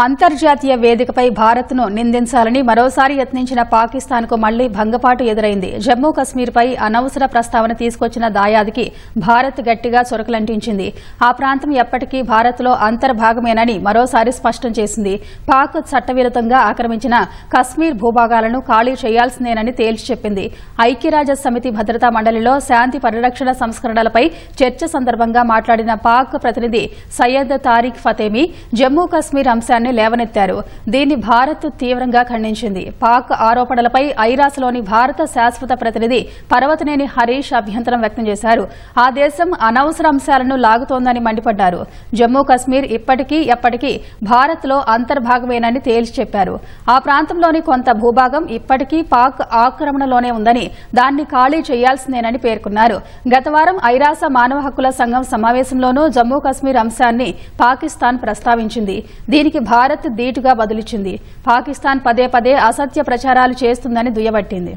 అంతర్జాతీయ వేదికపై భారత్ను నిందించాలని మరోసారి యత్నించిన పాకిస్తాన్కు మళ్లీ భంగపాటు ఎదురైంది. జమ్మూ కశ్మీర్పై అనవసర ప్రస్తావన తీసుకొచ్చిన దాయాదికి భారత్ గట్టిగా చురకలంటించింది. ఆ ప్రాంతం ఎప్పటికీ భారత్లో అంతర్భాగమేనని మరోసారి స్పష్టం చేసింది. పాక్ చట్టవిరుద్దంగా ఆక్రమించిన కశ్మీర్ భూభాగాలను ఖాళీ చేయాల్సిందేనని తేల్చి చెప్పింది. ఐక్యరాజ్యసమితి భద్రతా మండలిలో శాంతి పరిరక్షణ సంస్కరణలపై చర్చ సందర్భంగా మాట్లాడిన పాక్ ప్రతినిధి సయ్యద్ తారిక్ ఫతేమీ జమ్మూ కశ్మీర్ అంశాన్ని లేవనెత్తారు. దీన్ని భారత్ తీవ్రంగా ఖండించింది. పాక్ ఆరోపణలపై ఐరాసలోని భారత శాశ్వత ప్రతినిధి పర్వతనేని హరీష్ అభ్యంతరం వ్యక్తం చేశారు. ఆ దేశం అనవసర అంశాలను లాగుతోందని మండిపడ్డారు. జమ్మూ కశ్మీర్ ఇప్పటికీ ఎప్పటికీ భారత్లో అంతర్భాగమేనని తేల్చి చెప్పారు. ఆ ప్రాంతంలోని కొంత భూభాగం ఇప్పటికీ పాక్ ఆక్రమణలోనే ఉందని, దాన్ని ఖాళీ చేయాల్సిందేనని పేర్కొన్నారు. గత వారం ఐరాస మానవ హక్కుల సంఘం సమావేశంలోనూ జమ్మూ కశ్మీర్ అంశాన్ని పాకిస్తాన్ ప్రస్తావించింది. దీనికి భారత్ ధీటుగా బదులిచ్చింది. పాకిస్తాన్ పదే పదే అసత్య ప్రచారాలు చేస్తుందని దుయ్యబట్టింది.